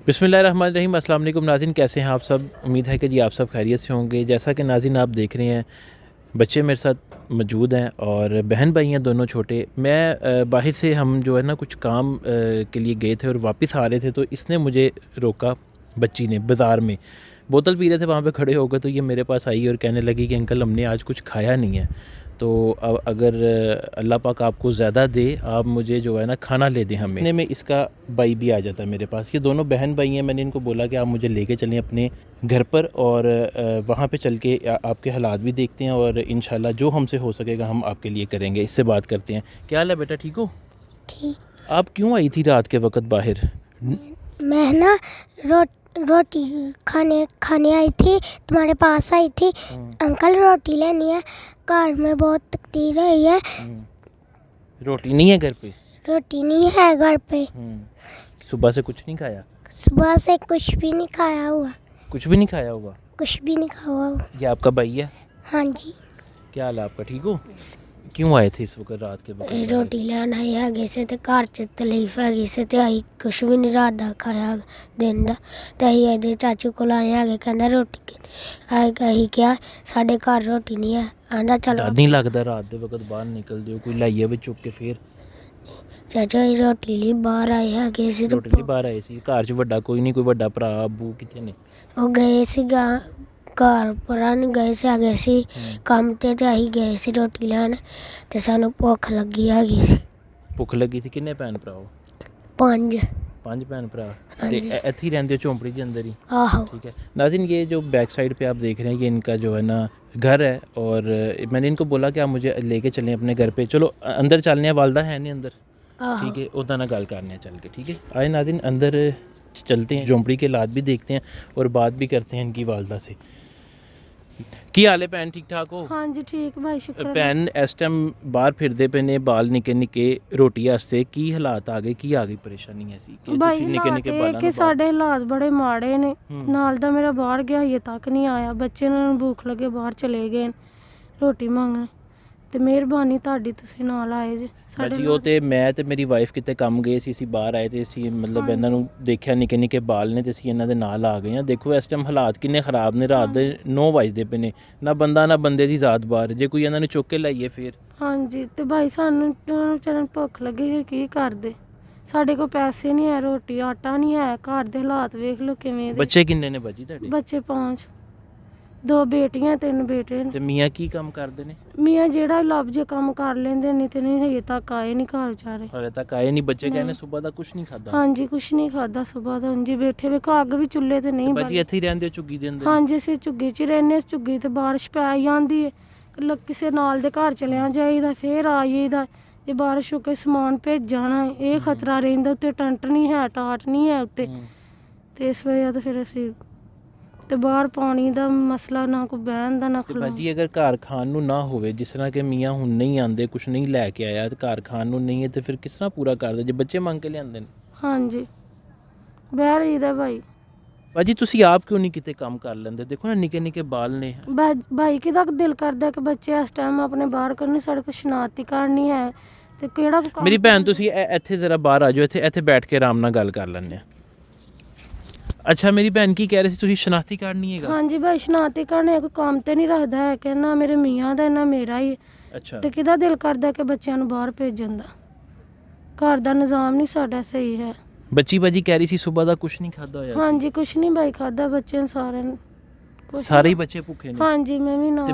बिस्मिल्लाहिर्रहमानिर्रहीम। अस्सलाम वालेकुम नाज़रीन, कैसे हैं आप सब। उम्मीद है कि जी आप सब खैरियत से होंगे। जैसा कि नाज़रीन आप देख रहे हैं, बच्चे मेरे साथ मौजूद हैं और बहन भाई हैं दोनों छोटे। मैं बाहर से हम जो है ना कुछ काम के लिए गए थे और वापस आ रहे थे, तो इसने मुझे रोका, बच्ची ने, बाज़ार में बोतल पी रहे थे वहाँ पे खड़े होकर। तो ये मेरे पास आई और कहने लगी कि अंकल हमने आज कुछ खाया नहीं है, तो अब अगर अल्लाह पाक आपको ज़्यादा दे, आप मुझे जो है ना खाना ले दें हमें। में इसका भाई भी आ जाता है मेरे पास। ये दोनों बहन भाई हैं। मैंने इनको बोला कि आप मुझे लेके चलें अपने घर पर और वहाँ पे चल के आपके हालात भी देखते हैं और इंशाल्लाह जो हमसे हो सकेगा हम आपके लिए करेंगे। इससे बात करते हैं। क्या हाल है बेटा, ठीक हो? ठीक। आप क्यों आई थी रात के वक्त बाहर? मैं ना रोटी खाने आई थी, तुम्हारे पास आई थी। अंकल रोटी लेनी है, घर में बहुत तकलीफ रही है। रोटी नहीं है घर पे? रोटी नहीं है घर पे। सुबह से कुछ नहीं खाया? सुबह से कुछ भी नहीं खाया हुआ। कुछ भी नहीं खाया होगा? कुछ भी नहीं खाया हुआ। ये आपका भाई है? हाँ जी। क्या हाल है आपका, ठीक हो? क्यों आए थे इस वक्त रात के वक्त? रोटी लेना है आगे से, तो घर च तकलीफ है से, तो आई कुछ भी नहीं रात का खाया दिन का। तो अं चाचू को आए आगे, कहता रोटी अं क्या साढ़े घर रोटी नहीं है। आंदा चलो। डर नहीं लगता रात के वक्त बाहर निकलते हो, कोई लाइए भी चुप के? फिर चाचा रोटी ਲਈ बाहर आए है से, रोटी ਲਈ बाहर आए सी। घर च ਵੱਡਾ ਕੋਈ ਨਹੀਂ, ਕੋਈ ਵੱਡਾ ਭਰਾ ਅਬੂ ਕਿੱਥੇ ਨੇ? ਉਹ ਗਏ ਸੀ ਘਰ ਪਰਾਂ ਨੂੰ ਗਏ ਸੀ, ਆ ਗਏ ਸੀ ਕੰਮ ਤੇ ਅਸੀਂ ਗਏ ਸੀ ਰੋਟੀ ਲੈਣ, ਤੇ ਸਾਨੂੰ ਭੁੱਖ ਲੱਗੀ ਹੈਗੀ ਸੀ। ਭੁੱਖ ਲੱਗੀ ਸੀ। ਕਿੰਨੇ ਭੈਣ ਭਰਾ ਹੋ? 5 ਭੈਣ ਭਰਾ। ਤੇ ਇੱਥੇ ਹੀ ਰਹਿੰਦੇ ਹੋ झोंपड़ी के अंदर ही? आहो। ठीक है नाज़रीन, ये जो बैक साइड पे आप देख रहे हैं ये इनका जो है ना घर है और मैंने इनको बोला कि आप मुझे लेके चलें अपने घर पे। चलो अंदर चलने हैं, वालदा है नहीं अंदर? ठीक है, उदा ना गल करने चल के। ठीक है, आए नाज़रीन अंदर चलते हैं, झोंपड़ी के हालात भी देखते हैं और बात भी करते हैं इनकी वालदा से। की हाल है भैन, ठीक ठाक हो? हाँ जी ठीक भाई, शुक्र। भैन इस टाइम बाहर फिरदे पे ने, बाल निके निके, रोटी वास्ते की हालात आ गए, की आ गई परेशानी ऐसी कि भाई निके निके बाल कि साडे हालात बड़े माड़े ने। नाल दा मेरा बाहर गया हजे तक नहीं आया। बच्चे ਨੂੰ भूख लगे बाहर चले गए रोटी ਮੰਗਣ, ਤੇ ਮਿਹਰਬਾਨੀ ਤੁਹਾਡੀ ਤੁਸੀਂ ਨਾਲ ਆਏ ਜੇ ਸਾਡੇ। ਜੀ ਉਹ ਤੇ ਮੈਂ ਤੇ ਮੇਰੀ ਵਾਈਫ ਕਿਤੇ ਕੰਮ ਗਏ ਸੀ, ਅਸੀਂ ਬਾਹਰ ਆਏ ਤੇ ਅਸੀਂ ਮਤਲਬ ਇਹਨਾਂ ਨੂੰ ਦੇਖਿਆ ਨਿੱਕੇ ਨਿੱਕੇ ਬਾਲ ਨੇ ਤੇ ਅਸੀਂ ਇਹਨਾਂ ਦੇ ਨਾਲ ਆ ਗਏ ਆ। ਦੇਖੋ ਇਸ ਟਾਈਮ ਹਾਲਾਤ ਕਿੰਨੇ ਖਰਾਬ ਨੇ, ਰਾਤ ਦੇ 9 ਵਜਦੇ ਪਏ ਨੇ, ਨਾ ਬੰਦਾ ਨਾ ਬੰਦੇ ਦੀ ਜ਼ਾਤ ਬਾਹਰ। ਜੇ ਕੋਈ ਇਹਨਾਂ ਨੂੰ ਚੁੱਕ ਕੇ ਲਾਈਏ ਫਿਰ। ਹਾਂਜੀ, ਤੇ ਭਾਈ ਸਾਨੂੰ ਵਿਚਾਰਨ ਭੁੱਖ ਲੱਗੀ, ਕੀ ਕਰਦੇ? ਸਾਡੇ ਕੋਲ ਪੈਸੇ ਨਹੀਂ ਹੈ, ਰੋਟੀ ਆਟਾ ਨਹੀਂ ਹੈ, ਘਰ ਦੇ ਹਾਲਾਤ ਵੇਖ ਲਓ ਕਿਵੇਂ ਦੇ। ਬੱਚੇ ਕਿੰਨੇ ਨੇ ਬਾਜੀ ਤੁਹਾਡੇ? ਬੱਚੇ 5, 2 ਬੇਟੀਆਂ 3 ਬੇਟੇ ਨੇ। ਤੇ ਮੀਆਂ ਕੀ ਕੰਮ ਕਰਦੇ ਨੇ? ਮੀਆਂ ਜਿਹੜਾ ਲੱਭ ਜੇ ਕੰਮ ਕਰ ਲੈਂਦੇ ਨੇ, ਤੇ ਨਹੀਂ ਹਜੇ ਤੱਕ ਆਏ ਨਹੀਂ ਘਰ ਵਿਚਾਰੇ। ਹਲੇ ਤੱਕ ਆਏ ਨਹੀਂ। ਬੱਚੇ ਕਹਿੰਦੇ ਸਵੇਰ ਦਾ ਕੁਝ ਨਹੀਂ ਖਾਦਾ? ਹਾਂਜੀ ਕੁਝ ਨਹੀਂ ਖਾਦਾ ਸਵੇਰ ਦਾ, ਉਂਝ ਬੈਠੇ ਵੇ। ਅੱਗ ਵੀ ਚੁੱਲ੍ਹੇ ਤੇ ਨਹੀਂ ਬਾਜੀ ਇੱਥੇ ਹੀ ਰਹਿੰਦੇ ਹੋ ਝੁੱਗੀ ਦੇ ਅੰਦਰ? ਹਾਂਜੀ ਅਸੀਂ ਝੁੱਗੀ 'ਚ ਰਹਿੰਦੇ। ਝੁੱਗੀ ਤੇ ਬਾਰਿਸ਼ ਪੈ ਜਾਂਦੀ ਹੈ, ਕਿਸੇ ਨਾਲ ਦੇ ਘਰ ਚਲਿਆ ਜਾਈਦਾ, ਫੇਰ ਆ ਜਾਈਦਾ। ਜੇ ਬਾਰਿਸ਼ ਹੋ ਕੇ ਸਮਾਨ ਭੇਜ ਜਾਣਾ, ਇਹ ਖਤਰਾ ਰਹਿੰਦਾ। ਉੱਤੇ ਟੰਟ ਨਹੀਂ ਹੈ, ਟਾਟ ਨਹੀਂ ਹੈ ਉੱਤੇ, ਤੇ ਇਸ ਵਜ੍ਹਾ ਤੋਂ ਫਿਰ ਅਸੀਂ ਤੇ ਬਾਹਰ ਪਾਣੀ ਦਾ ਮਸਲਾ, ਨਾ ਕੋਈ ਬਹਿਣ ਦਾ ਨਾ ਖਲੋਣ। ਬਾਜੀ ਅਗਰ ਘਰ ਖਾਣ ਨੂੰ ਨਾ ਹੋਵੇ, ਜਿਸ ਤਰ੍ਹਾਂ ਕਿ ਮੀਆਂ ਹੁਣ ਨਹੀਂ ਆਉਂਦੇ, ਕੁਝ ਨਹੀਂ ਲੈ ਕੇ ਆਇਆ, ਤੇ ਘਰ ਖਾਣ ਨੂੰ ਨਹੀਂ ਹੈ, ਤੇ ਫਿਰ ਕਿਸ ਤਰ੍ਹਾਂ ਪੂਰਾ ਕਰਦੇ ਜੇ ਬੱਚੇ ਮੰਗ ਕੇ ਲਿਆਉਂਦੇ ਨੇ? ਹਾਂਜੀ ਬਹਿ ਰਹੀਦਾ ਭਾਈ। ਬਾਜੀ ਤੁਸੀਂ ਆਪ ਕਿਉਂ ਨਹੀਂ ਕਿਤੇ ਕੰਮ ਕਰ ਲੈਂਦੇ? ਦੇਖੋ ਨਾ ਨਿੱਕੇ ਨਿੱਕੇ ਬਾਲ ਨੇ। ਭਾਈ ਕਿਹਦਾ ਦਿਲ ਕਰਦਾ ਕਿ ਬੱਚੇ ਇਸ ਟਾਈਮ ਆਪਣੇ ਬਾਹਰ ਕਰਨੀ, ਸਾਡੇ ਕੋਲ ਸ਼ਨਾਖਤੀ ਕਾਰਡ ਨਹੀਂ ਹੈ, ਤੇ ਕਿਹੜਾ ਮੇਰੀ ਭੈਣ ਤੁਸੀਂ ਇੱਥੇ ਜ਼ਰਾ ਬਾਹਰ ਆ ਜਾਓ, ਇੱਥੇ ਬੈਠ ਕੇ ਆਰਾਮ ਨਾਲ ਗੱਲ ਕਰ ਲੈਂਦੇ ਆ। ਅੱਛਾ ਮੇਰੀ ਭੈਣ ਕੀ ਕਹਿ ਰਹੇ ਸੀ ਤੁਸੀਂ, ਸ਼ਨਾਖਤੀ ਕਾਰਡ ਨਹੀਂ ਹੈਗਾ? ਹਾਂਜੀ ਭਾਈ ਸ਼ਨਾਖਤੀ ਕਾਰਡ ਨੇ ਕੋਈ ਕੰਮ ਤੇ ਨਹੀਂ ਰੱਖਦਾ ਹੈ, ਕਿ ਨਾ ਮੇਰੇ ਮੀਆਂ ਦਾ ਨਾ ਮੇਰਾ ਹੀ। ਅੱਛਾ, ਤੇ ਕਿਹਦਾ ਦਿਲ ਕਰਦਾ ਕਿ ਬੱਚਿਆਂ ਨੂੰ ਬਾਹਰ ਭੇਜਣ ਦਾ? ਘਰ ਦਾ ਨਿਜ਼ਾਮ ਨਹੀਂ ਸਾਡਾ ਸਹੀ ਹੈ। ਬੱਚੀ ਬਾਜੀ ਕਹਿ ਰਹੀ ਸੀ ਸਵੇਰ ਦਾ ਕੁਝ ਨਹੀਂ ਖਾਦਾ ਹੋਇਆ? ਹਾਂਜੀ ਕੁਝ ਨਹੀਂ ਭਾਈ ਖਾਦਾ ਬੱਚਿਆਂ ਸਾਰਿਆਂ ਨੇ। ਸਾਰੇ ਹੀ ਬੱਚੇ ਭੁੱਖੇ ਨੇ? ਹਾਂਜੀ ਮੈਂ ਵੀ ਨਾਲ। ਤੇ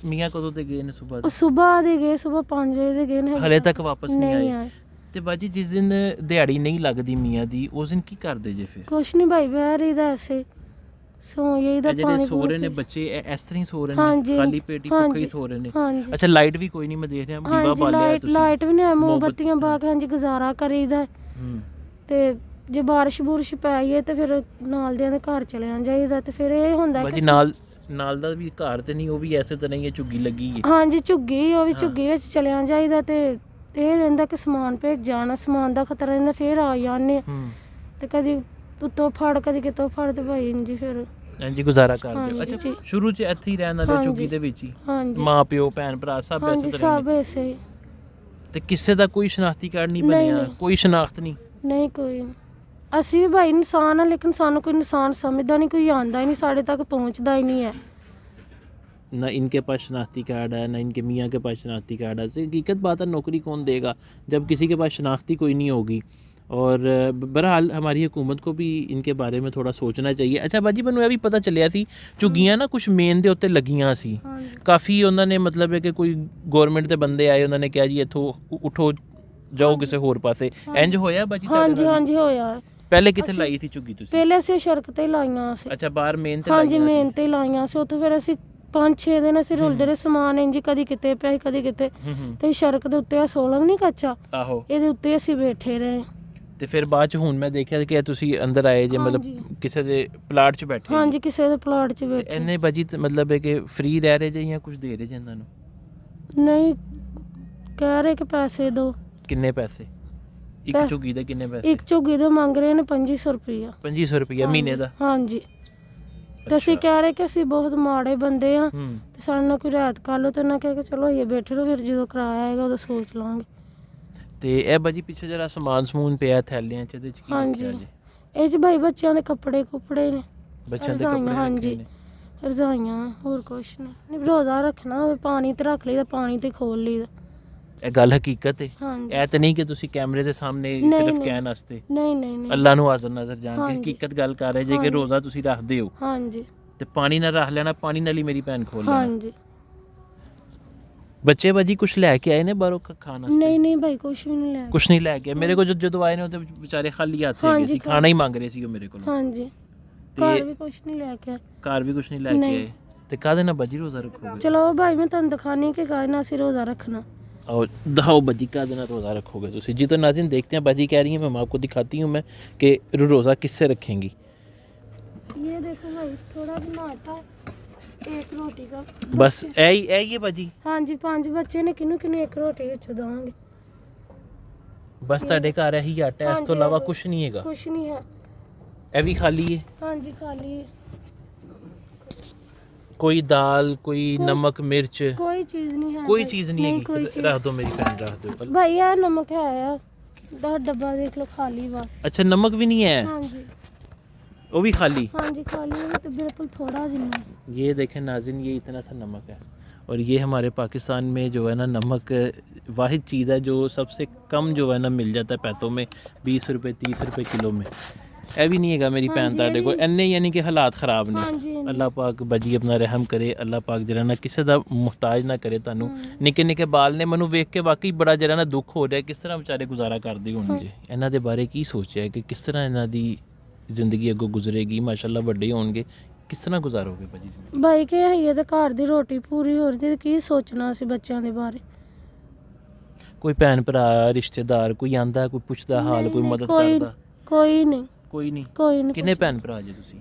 ਮੀਆਂ ਕਦੋਂ ਤੇ ਗਏ ਨੇ ਸੁਬਹ? ਉਹ ਸਵੇਰ ਦੇ ਗਏ, ਸਵੇਰ 5 ਵਜੇ ਦੇ ਗਏ ਨੇ, ਹਲੇ ਤੱਕ ਵਾਪਸ ਨਹੀਂ ਆਏ। ਤੇ ਬਾਜੀ ਜਿਸ ਦਿਨ ਦਿਹਾੜੀ ਨਹੀਂ ਲੱਗਦੀ ਮੀਆਂ ਦੀ, ਉਸ ਦਿਨ ਕੀ ਕਰਦੇ ਜੇ ਫਿਰ? ਕੁਛ ਨਹੀਂ ਭਾਈ ਬਹਿ ਰਹੀਦਾ ਐਸੇ, ਸੋ ਇਹਦਾ ਪਾਣੀ ਜਿਹੜੇ ਸੋ ਰਹੇ ਨੇ ਬੱਚੇ ਇਸ ਤਰ੍ਹਾਂ ਹੀ ਸੋ ਰਹੇ ਨੇ, ਖਾਲੀ ਪੇਟ ਹੀ ਭੁੱਖੇ ਹੀ ਸੋ ਰਹੇ ਨੇ? ਅੱਛਾ ਲਾਈਟ ਵੀ ਕੋਈ ਨਹੀਂ, ਮੈਂ ਦੇਖ ਰਿਹਾ ਦੀਵਾ ਬਾਲਿਆ ਤੁਸੀਂ? ਲਾਈਟ ਵੀ ਨਹੀਂ, ਮੋਮਬੱਤੀਆਂ ਪਾ ਕੇ ਹਾਂਜੀ ਗੁਜ਼ਾਰਾ ਕਰੀਦਾ। ਤੇ ਜੇ ਬਾਰਿਸ਼ ਬੁਰਿਸ਼ ਪੈ ਜਾਏ ਤੇ ਫਿਰ ਨਾਲ ਦਿਆਂ ਦੇ ਘਰ ਚਲਿਆ ਜਾਈਦਾ, ਤੇ ਫਿਰ ਇਹ ਹੁੰਦਾ ਕਿ ਨਾਲ ਦਾ ਵੀ ਘਰ ਤੇ ਨਹੀਂ, ਉਹ ਵੀ ਐਸੇ ਤਰ੍ਹਾਂ ਹੀ ਝੁੱਗੀ ਲੱਗੀ ਹੈ? ਹਾਂਜੀ ਝੁੱਗੀ, ਉਹ ਵੀ ਝੁੱਗੀ ਵਿੱਚ ਚਲਿਆ ਜਾਈਦਾ। ਤੇ ਇਹ ਰਹਿੰਦਾ ਕਿ ਸਮਾਨ ਭੇਜ ਜਾਣਾ, ਸਮਾਨ ਦਾ ਖਤਰਾ ਰਹਿੰਦਾ, ਫਿਰ ਆ ਜਾਂਦੇ ਤੇ ਕਦੀ ਉੱਤੋਂ ਫੜ ਕਦੀ ਕਿਤੋਂ ਫੜ, ਤੇ ਭਾਈ ਜੀ ਫਿਰ ਇੰਝ ਗੁਜ਼ਾਰਾ ਕਰਦੇ ਹੋ? ਅੱਛਾ ਸ਼ੁਰੂ 'ਚ ਇੱਥੇ ਹੀ ਰਹਿਣ ਵਾਲੇ ਝੁੱਗੀ ਦੇ ਵਿੱਚ ਹੀ? ਮਾਂ ਪਿਓ ਭੈਣ ਭਰਾ ਸਭ ਐਸੇ ਤਰ੍ਹਾਂ? ਸਭ ਐਸੇ। ਤੇ ਕਿਸੇ ਦਾ ਕੋਈ ਸ਼ਨਾਖਤੀ ਕਾਰਡ ਨਹੀਂ ਬਣਿਆ? ਕੋਈ ਸ਼ਨਾਖਤ ਨਹੀਂ? ਨਹੀਂ ਕੋਈ। ਅਸੀਂ ਵੀ ਭਾਈ ਇਨਸਾਨ ਆ, ਲੇਕਿन ਸਾਨੂੰ ਕੋਈ ਇਨਸਾਨ ਸਮਝਦਾ ਨਹੀਂ, ਕੋਈ ਆਂਦਾ ही नहीं, साढ़े तक पहुँचता ही नहीं है। ना इनके पास शनाख्ती कार्ड है, ना इनके मियाँ के पास शनाख्ती कार्ड है। तो हकीकत बात है, नौकरी कौन देगा जब किसी के पास शनाख्ती कोई नहीं होगी। और बहरहाल हमारी हुकूमत को भी इनके बारे में थोड़ा सोचना चाहिए। अच्छा बाजी, मैनू ये भी पता चलिया सी ਝੁੱਗੀਆਂ ना कुछ मेन ਦੇ ਉੱਤੇ ਲੱਗੀਆਂ ਸੀ ਕਾਫੀ, ਉਹਨਾਂ ਨੇ ਮਤਲਬ ਹੈ ਕਿ ਕੋਈ ਗਵਰਨਮੈਂਟ ਦੇ ਬੰਦੇ ਆਏ, ਉਹਨਾਂ ਨੇ ਕਿਹਾ ਜੀ ਇੱਥੋਂ ਉਠੋ ਜਾਓ ਕਿਸੇ ਹੋਰ ਪਾਸੇ, ਇੰਜ ਹੋਇਆ ਬਾਜੀ? ਹਾਂਜੀ ਹਾਂਜੀ ਹੋਇਆ। ਪਹਿਲੇ ਕਿੱਥੇ ਲਾਈ ਸੀ ਝੁੱਗੀ ਤੁਸੀਂ? ਪਹਿਲੇ ਅਸੀਂ ਸੜਕ ਤੇ ਲਾਈਆਂ ਸੀ। ਅੱਛਾ, ਬਾਹਰ ਮੇਨ ਤੇ ਹਾਂਜੀ ਮੇਨ ਤੇ ਲਾਈਆਂ ਸੀ। ਉੱਥੇ ਫਿਰ ਅਸੀਂ 5-6 ਦਿਨ ਅਸੀਂ ਰੁਲਦੇ ਰਹੇ, ਸਮਾਨ ਇੰਜ ਕਦੀ ਕਿਤੇ ਪਿਆ ਕਦੀ ਕਿਤੇ, ਤੇ ਸੜਕ ਦੇ ਉੱਤੇ ਆ ਸੋਲੰਗ ਨਹੀਂ ਕੱਚਾ, ਆਹੋ ਇਹਦੇ ਉੱਤੇ ਅਸੀਂ ਬੈਠੇ ਰਹੇ। ਤੇ ਫਿਰ ਬਾਅਦ ਚ ਹੁਣ ਮੈਂ ਦੇਖਿਆ ਕਿ ਤੁਸੀਂ ਅੰਦਰ ਆਏ ਜੇ, ਮਤਲਬ ਕਿਸੇ ਦੇ ਪਲਾਟ 'ਚ ਬੈਠੇ? ਹਾਂਜੀ ਕਿਸੇ ਦੇ ਪਲਾਟ 'ਚ ਬੈਠੇ। ਇੰਨੇ ਬਾਜੀ ਮਤਲਬ ਹੈ ਕਿ ਫ੍ਰੀ ਰਹਿ ਰਹੇ ਜੇ ਜਾਂ ਕੁਝ ਦੇ ਰਹੇ ਜੇ ਇਹਨਾਂ ਨੂੰ? ਨਹੀਂ, ਕਹਿ ਰਹੇ ਕਿ ਪੈਸੇ ਦਿਓ। ਕਿੰਨੇ ਪੈਸੇ? ਇੱਕ ਝੁੱਗੀ ਦੇ ਕਿੰਨੇ ਪੈਸੇ? ਇੱਕ ਝੁੱਗੀ ਦੇ ਮੰਗ ਰਹੇ ਨੇ 2500 ਰੁਪਇਆ। 2500 ਰੁਪਇਆ ਮਹੀਨੇ ਦਾ? ਹਾਂਜੀ। ਤੇ ਅਸੀਂ ਕਹਿ ਰਹੇ ਕਿ ਅਸੀਂ ਬਹੁਤ ਮਾੜੇ ਬੰਦੇ ਆ, ਤੇ ਸਾਡੇ ਨਾਲ ਕੋਈ ਰਾਤ ਕਰ ਲਓ। ਤੇ ਉਹਨਾਂ ਕਹਿ ਕੇ ਚਲੋ ਇਹ ਬੈਠੇ ਰਹੋ, ਫਿਰ ਜਦੋਂ ਕਿਰਾਇਆ ਆਏਗਾ ਉਦੋਂ ਸੋਚ ਲਾਂਗੇ। ਤੇ ਇਹ ਬਾਜੀ ਪਿੱਛੇ ਜਿਹੜਾ ਸਮਾਨ ਸਮੂਨ ਪਿਆ ਥੈਲਿਆਂ 'ਚ, ਇਹਦੇ 'ਚ ਕੀ ਹਾਂਜੀ, ਰੱਖਿਆ ਜੀ? ਇਹ 'ਚ ਭਾਈ ਬੱਚਿਆਂ ਦੇ ਕੱਪੜੇ ਕੁਪੜੇ ਨੇ, ਬੱਚਿਆਂ ਦੇ ਕੱਪੜੇ ਹਾਂਜੀ ਨੇ, ਰਜ਼ਾਈਆਂ, ਹੋਰ ਕੁਛ ਨਹੀਂ। ਰੋਜ਼ਾ ਰੱਖਣਾ ਹੋਵੇ ਪਾਣੀ ਤੇ ਰੱਖ ਲਈਦਾ, ਪਾਣੀ ਤੇ ਖੋਲ ਲਈਦਾ। ਇਹ ਗੱਲ ਹਕੀਕਤ ਹੈ। ਹਾਂਜੀ, ਇਹ ਤਾਂ ਨਹੀਂ ਕਿ ਤੁਸੀਂ ਕੈਮਰੇ ਦੇ ਸਾਹਮਣੇ ਸਿਰਫ ਕਹਿਣ ਵਾਸਤੇ। ਨਹੀਂ ਨਹੀਂ ਨਹੀਂ, ਅੱਲਾ ਨੂੰ ਹਾਜ਼ਰ ਨਜ਼ਰ ਜਾਣ ਕੇ ਹਾਂਜੀ। ਹਕੀਕਤ ਗੱਲ ਕਰ ਰਹੇ ਜੇ ਕਿ ਰੋਜ਼ਾ ਤੁਸੀਂ ਰੱਖਦੇ ਹੋ, ਹਾਂਜੀ, ਤੇ ਪਾਣੀ ਨਾਲ ਰੱਖ ਲੈਣਾ, ਪਾਣੀ ਨਾਲ ਹੀ ਮੇਰੀ ਭੈਣ ਖੋਲ ਲੈਣਾ। ਹਾਂਜੀ। ਬੱਚੇ ਬਾਜੀ ਕੁਝ ਲੈ ਕੇ ਆਏ ਨੇ ਬਾਹਰੋਂ ਖਾਣ ਵਾਸਤੇ? ਨਹੀਂ ਨਹੀਂ ਭਾਈ ਕੁਛ ਵੀ ਨਹੀਂ ਲੈ। ਕੁਝ ਨਹੀਂ ਲੈ ਕੇ ਆਏ। ਮੇਰੇ ਕੋਲ ਜਦੋਂ ਆਏ ਨੇ ਉਹ ਤੇ ਵਿਚਾਰੇ ਖਾਲੀ ਹੱਥ ਹੈਗੇ ਸੀ, ਖਾਣਾ ਹੀ ਮੰਗ ਰਹੇ ਸੀ ਉਹ ਮੇਰੇ ਕੋਲੋਂ। ਹਾਂਜੀ, ਘਰ ਵੀ ਕੁਛ ਨਹੀਂ ਲੈ ਕੇ ਆਏ। ਘਰ ਵੀ ਕੁਝ ਨਹੀਂ ਲੈ ਕੇ ਆਏ। ਤੇ ਕਾਹਦੇ ਨਾਲ ਬਾਜੀ ਰੋਜ਼ਾ ਰੱਖੋਗੇ? ਚਲੋ ਭਾਈ ਮੈਂ ਤੁਹਾਨੂੰ ਦਿਖਾਣੀ कि गाय ना ਅਸੀਂ ਰੋਜ਼ਾ रखना। और दिखाओ बाजी का दिन रोज़ा रखोगे तुसी? जी तो नाज़रीन देखते हैं, बाजी कह रही हैं, मैं आपको दिखाती हूँ मैं कि रोज़ा किससे रखेंगी। ये देखो भाई, थोड़ा बनाता एक रोटी का बस यही है बाजी? हाँ जी, 5 बच्चे ने, किनू किनू एक रोटी विच दांगे। बस तुहाडे घर यही आटा है, इस तो इलावा कुछ नहीं हैगा? कुछ नहीं है। ये भी खाली है? हाँ जी खाली है। कोई दाल, कोई नमक मिर्च, कोई चीज नहीं है। कोई चीज़ नहीं कोई है? चीज़। रख दो मेरी बहन, रख दो भाई यार नमक है यार, 10 डब्बा देख लो खाली बस। अच्छा, नमक भी नहीं है? हाँ जी, वो भी खाली? हाँ जी खाली है, तो बिल्कुल थोड़ा भी नहीं। ये देखें नाज़रीन, ये इतना सा नमक है। और ये हमारे पाकिस्तान में जो है ना, नमक वाहिद चीज़ है जो सबसे कम जो है ना मिल जाता है पैसों में, 20 रुपये 30 रुपये किलो में। ਇਹ ਵੀ ਨਹੀਂ ਹੈਗਾ ਮੇਰੀ ਭੈਣ ਤੁਹਾਡੇ ਕੋਲ ਇੰਨੇ, ਯਾਨੀ ਕਿ ਹਾਲਾਤ ਖਰਾਬ ਨੇ। ਅੱਲਾਹ ਪਾਕ ਬਾਜੀ ਆਪਣਾ ਰਹਿਮ ਕਰੇ, ਅੱਲਾਹ ਪਾਕ ਜਿਹੜਾ ਨਾ ਕਿਸੇ ਦਾ ਮੁਹਤਾਜ ਨਾ ਕਰੇ ਤੁਹਾਨੂੰ। ਨਿੱਕੇ ਨਿੱਕੇ ਬਾਲ ਨੇ, ਮੈਨੂੰ ਵੇਖ ਕੇ ਵਾਕਈ ਬੜਾ ਜਿਹੜਾ ਨਾ ਦੁੱਖ ਹੋ ਰਿਹਾ, ਕਿਸ ਤਰ੍ਹਾਂ ਵਿਚਾਰੇ ਗੁਜ਼ਾਰਾ ਕਰਦੇ ਹੋਣਗੇ। ਇਹਨਾਂ ਦੇ ਬਾਰੇ ਕੀ ਸੋਚਿਆ ਕਿ ਕਿਸ ਤਰ੍ਹਾਂ ਇਹਨਾਂ ਦੀ ਜ਼ਿੰਦਗੀ ਅੱਗੋਂ ਗੁਜ਼ਰੇਗੀ? ਮਾਸ਼ਾਅੱਲਾ ਵੱਡੇ ਹੋਣਗੇ, ਕਿਸ ਤਰ੍ਹਾਂ ਗੁਜ਼ਾਰੋਗੇ ਬਾਜੀ ਜ਼ਿੰਦਗੀ? ਭਾਈ ਕਿ ਹੈ ਤੇ ਘਰ ਦੀ ਰੋਟੀ ਪੂਰੀ ਹੋ ਰਹੀ ਤੇ ਕੀ ਸੋਚਣਾ ਸੀ ਬੱਚਿਆਂ ਦੇ ਬਾਰੇ। ਕੋਈ ਭੈਣ ਭਰਾ ਰਿਸ਼ਤੇਦਾਰ ਕੋਈ ਆਂਦਾ, ਕੋਈ ਪੁੱਛਦਾ ਹਾਲ, ਕੋਈ ਮਦਦ ਕਰਦਾ? ਕੋਈ ਨਹੀਂ। ਕੋਈ ਨਹੀਂ? ਕੋਈ ਨਹੀਂ। ਕਿੰਨੇ ਭੈਣ ਭਰਾ ਜੇ ਤੁਸੀਂ?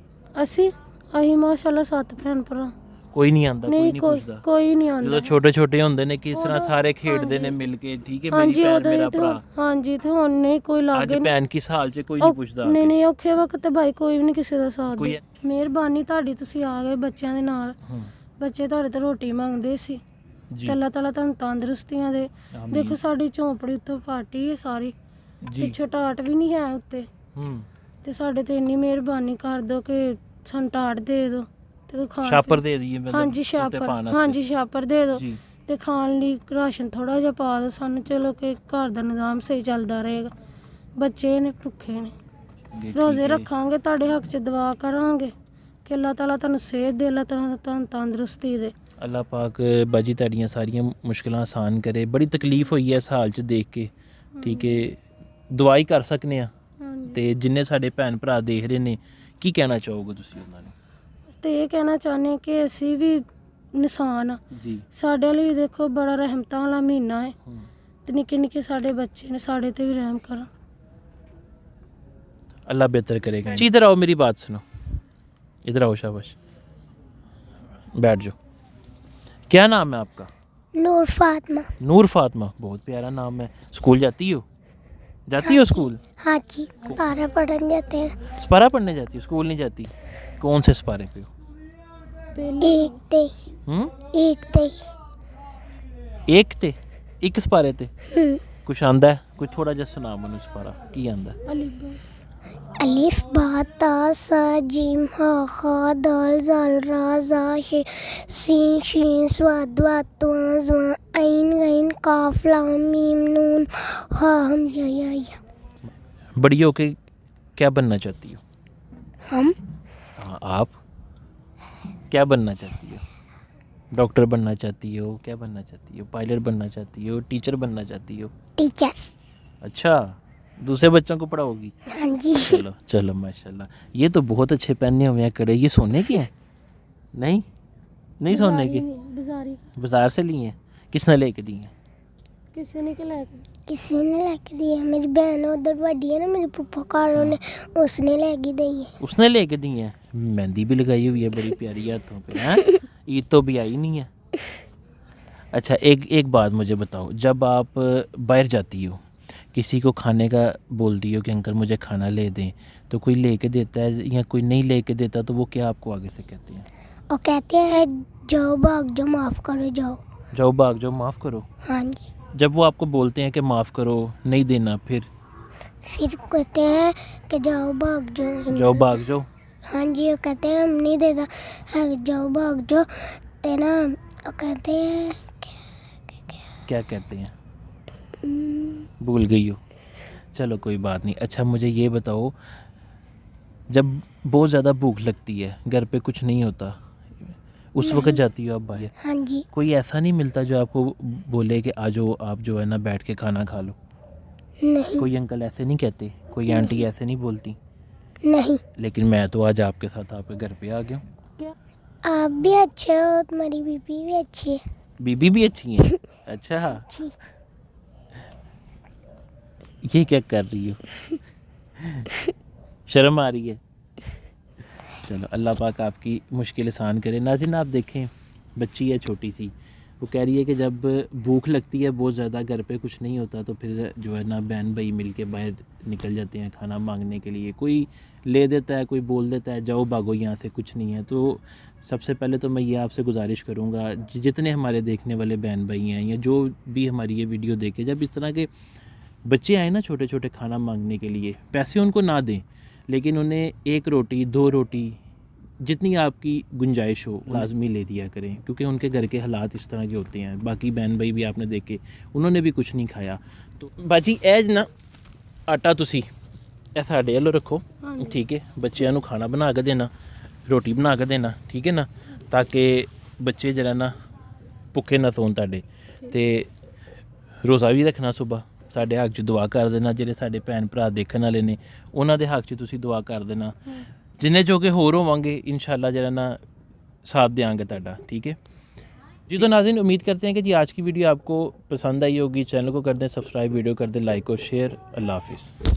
ਅਸੀਂ ਮਾਸ਼ਾਅੱਲਾ 7 ਭੈਣ ਭਰਾ। ਕੋਈ ਨਹੀਂ ਆਂਦਾ, ਕੋਈ ਨਹੀਂ ਪੁੱਛਦਾ? ਕੋਈ ਨਹੀਂ ਆਂਦਾ। ਜਦੋਂ ਛੋਟੇ ਛੋਟੇ ਹੁੰਦੇ ਨੇ ਕਿਸ ਤਰ੍ਹਾਂ ਸਾਰੇ ਖੇਡਦੇ ਨੇ ਮਿਲ ਕੇ, ਠੀਕ ਹੈ ਮੇਰੀ ਭੈਣ ਮੇਰਾ ਭਰਾ। ਹਾਂਜੀ, ਤੇ ਹੁਣ ਨਹੀਂ ਕੋਈ ਲਾਗੇ। ਅੱਜ ਭੈਣ ਕਿਸ ਹਾਲ 'ਚ, ਕੋਈ ਨਹੀਂ ਪੁੱਛਦਾ? ਨਹੀਂ ਨਹੀਂ, ਔਖੇ ਵਕਤ ਤੇ ਭਾਈ ਕੋਈ ਵੀ ਨਹੀਂ ਕਿਸੇ ਦਾ ਸਾਥ ਕੋਈ ਦੇ। ਮਿਹਰਬਾਨੀ ਤੁਹਾਡੀ, ਤੁਸੀਂ ਆ ਗਏ ਬੱਚਿਆਂ ਦੇ ਨਾਲ। ਬੱਚੇ ਤੁਹਾਡੇ ਤੋਂ ਰੋਟੀ ਮੰਗਦੇ ਸੀ, ਤੇ ਅੱਲਾਹ ਤਾਲਾ ਤੁਹਾਨੂੰ ਤੰਦਰੁਸਤੀਆਂ ਦੇ। ਦੇਖੋ ਸਾਡੀ ਝੌਂਪੜੀ ਉੱਤੋਂ ਫਾਟੀ ਹੈ ਸਾਰੀ, ਪਿੱਛੇ ਟਾਟ ਵੀ ਨਹੀਂ ਹੈ ਉੱਤੇ। ਤੇ ਸਾਡੇ ਤੇ ਇੰਨੀ ਮਿਹਰਬਾਨੀ ਕਰ ਦਿਓ ਕਿ ਸਾਨੂੰ ਟਾਟ ਦੇ ਦਿਓ ਤੇ ਖਾਣ। ਛਾਪਰ ਦੇ ਦਈਏ? ਹਾਂਜੀ ਛਾਪਰ, ਹਾਂਜੀ ਛਾਪਰ ਦੇ ਦਿਓ ਤੇ ਖਾਣ ਲਈ ਰਾਸ਼ਨ ਥੋੜਾ ਜਿਹਾ ਪਾ ਦਿਓ ਸਾਨੂੰ। ਚਲੋ ਕਿ ਘਰ ਦਾ ਨਿਜ਼ਾਮ ਸਹੀ ਚੱਲਦਾ ਰਹੇਗਾ। ਬੱਚੇ ਨੇ ਭੁੱਖੇ ਨੇ, ਰੋਜ਼ੇ ਰੱਖਾਂਗੇ, ਤੁਹਾਡੇ ਹੱਕ 'ਚ ਦੁਆ ਕਰਾਂਗੇ ਕਿ ਅੱਲਾਹ ਤਾਲਾ ਤੁਹਾਨੂੰ ਸਿਹਤ ਦੇ, ਅੱਲਾਹ ਤਾਲਾ ਤੁਹਾਨੂੰ ਤੰਦਰੁਸਤੀ ਦੇ। ਅੱਲਾਹ ਪਾਕ ਬਾਜੀ ਤੁਹਾਡੀਆਂ ਸਾਰੀਆਂ ਮੁਸ਼ਕਿਲਾਂ ਆਸਾਨ ਕਰੇ। ਬੜੀ ਤਕਲੀਫ ਹੋਈ ਹੈ ਇਸ ਹਾਲ 'ਚ ਦੇਖ ਕੇ, ਠੀਕ ਹੈ? ਦੁਆ ਹੀ ਕਰ ਸਕਨੇ ਆ। ਤੇ ਜਿੰਨੇ ਸਾਡੇ ਭੈਣ ਭਰਾ ਦੇਖ ਰਹੇ ਨੇ, ਕੀ ਕਹਿਣਾ ਚਾਹੋਗੇ ਤੁਸੀਂ ਉਹਨਾਂ ਨੂੰ? ਤੇ ਇਹ ਕਹਿਣਾ ਚਾਹੁੰਦੇ ਕਿ ਅਸੀਂ ਵੀ ਇਨਸਾਨ ਆ ਜੀ, ਸਾਡੇ ਲਈ ਵੀ ਦੇਖੋ ਬੜਾ ਰਹਿਮਤਾਂ ਵਾਲਾ ਮਹੀਨਾ ਹੈ, ਤੇ ਨਿੱਕੇ ਨਿੱਕੇ ਸਾਡੇ ਬੱਚੇ ਨੇ, ਸਾਡੇ ਤੇ ਵੀ ਰਹਿਮ ਕਰੋ। अल्लाह बेहतर करेगा। जी इधर आओ, मेरी बात सुनो, इधर आओ, शाबाश, बैठ जाओ। क्या नाम है आपका? नूर फातिमा। नूर फातिमा, बहुत प्यारा नाम है। स्कूल जाती हो? जाती हो स्कूल? हाँ जी, सपारा पढ़ने जाते हैं। सपारा पढ़ने जाती हो? स्कूल नहीं जाती? कौन से सपारे पे हो? एक ते एक सपारे ते कुछ आंदा है? कुछ थोड़ा जिहा सुना मैनूं सपारा की आंदा? अलिफ बा ता सा जीम हा खा दाल जाल रा जा शे सीन शीन स्वाद वात तुआ ज़्वा ऐन गैन काफ लाम मीम नून हा हमज़ा या। बड़ी होके क्या बनना चाहती हो? हम हाँ, आप क्या बनना चाहती हो? डॉक्टर बनना चाहती हो? क्या बनना चाहती हो? पायलट बनना चाहती हो? टीचर बनना चाहती हो? टीचर। अच्छा, दूसरे बच्चों को पढ़ाओगी? हाँ जी। चलो चलो माशाल्लाह। ये तो बहुत अच्छे पहने हुए हैं कड़े। ये सोने के हैं? नहीं नहीं सोने के, बाजारी बाजार से लिए हैं? किसने लेके दिए हैं? किसी ने के लायक किसी ने लेके दिए। मेरी बहन उधर बड़ी है ना, मेरी पुप्पा कार ने उसने लेके दी है। उसने लेके दिए हैं? मेहंदी भी लगाई हुई है बड़ी प्यारी हाथों पे। हैं, ईद तो भी आई नहीं है। अच्छा, एक बात मुझे बताओ, जब आप बाहर जाती हो, किसी को खाने का बोलती हो कि अंकल मुझे खाना ले दें, तो कोई लेके देता है या कोई नहीं लेके देता, तो वो क्या आपको आगे से कहते हैं? और कहते हैं जाओ भाग जाओ, माफ़ करो जाओ। जाओ भाग जाओ, माफ़ करो। हाँ जी। जब वो आपको बोलते हैं कि माफ़ करो, नहीं देना, फिर कहते हैं कि जाओ भाग जाओ। जाओ भाग जाओ। हाँ जी, वो कहते हैं हम नहीं देता है, जाओ भाग जाओ। ते ना वो कहते हैं क्या कहते हैं? भूल गई हो? चलो कोई बात नहीं। अच्छा, मुझे ये बताओ, जब बहुत ज़्यादा भूख लगती है, घर पे कुछ नहीं होता, उस वक्त जाती हो आप बाहर, हाँ जी। कोई ऐसा नहीं मिलता जो आपको बोले कि आ जाओ, आप जो है ना बैठ के खाना खा लो? नहीं कोई अंकल ऐसे नहीं कहते? कोई आंटी ऐसे नहीं बोलती? नहीं। लेकिन मैं तो आज आपके साथ आपके घर पे आ गया हूँ। क्या आप भी अच्छे हो, तुम्हारी बीबी भी अच्छी है। बीबी भी अच्छी है? अच्छा, जी। ये क्या कर रही हो? शर्म आ रही है? चलो, अल्लाह पाक आपकी मुश्किल आसान करे। नाज़रीन, आप देखें, बच्ची है छोटी सी, वो कह रही है कि जब भूख लगती है बहुत ज़्यादा, घर पे कुछ नहीं होता, तो फिर जो है ना बहन भाई मिल के बाहर निकल जाते हैं खाना मांगने के लिए। कोई ले देता है, कोई बोल देता है जाओ भागो यहाँ से, कुछ नहीं है। तो सबसे पहले तो मैं ये आपसे गुजारिश करूँगा, जितने हमारे देखने वाले बहन भाई हैं या जो भी हमारी ये वीडियो देखे, जब इस तरह के बच्चे आए ना छोटे छोटे खाना मांगने के लिए, पैसे उनको ना दें, लेकिन उन्हें 1 रोटी 2 रोटी जितनी आपकी गुंजाइश हो लाजमी ले दिया करें, क्योंकि उनके घर के हालात इस तरह के होते हैं। बाकी बहन भाई भी आपने देखे, उन्होंने भी कुछ नहीं खाया। तो बाजी एज ना आटा तुसी ਇਹ ਸਾਡੇ ਵੱਲੋਂ ਰੱਖੋ, ਠੀਕ ਹੈ। ਬੱਚਿਆਂ ਨੂੰ ਖਾਣਾ ਬਣਾ ਕੇ ਦੇਣਾ, ਰੋਟੀ ਬਣਾ ਕੇ ਦੇਣਾ, ਠੀਕ ਹੈ ਨਾ, ਤਾਂ ਕਿ ਬੱਚੇ ਜਿਹੜਾ ਨਾ ਭੁੱਖੇ ਨਾ ਸੌਣ ਤੁਹਾਡੇ। ਤੇ ਰੋਜ਼ਾ ਵੀ ਰੱਖਣਾ ਸੁਬਾ, ਸਾਡੇ ਹੱਕ 'ਚ ਦੁਆ ਕਰ ਦੇਣਾ। ਜਿਹੜੇ ਸਾਡੇ ਭੈਣ ਭਰਾ ਦੇਖਣ ਵਾਲੇ ਨੇ, ਉਹਨਾਂ ਦੇ ਹੱਕ 'ਚ ਤੁਸੀਂ ਦੁਆ ਕਰ ਦੇਣਾ। ਜਿੰਨੇ ਜੋਗੇ ਹੋਰ ਹੋਵਾਂਗੇ इंशाल्लाह जरा ना साथ देंगे ਤੁਹਾਡਾ, ठीक है जी। तो नाज़रीन, उम्मीद करते हैं कि जी आज की वीडियो आपको पसंद आई होगी। चैनल को कर दें सब्सक्राइब, वीडियो कर दें लाइक और शेयर। अल्लाह हाफिज़।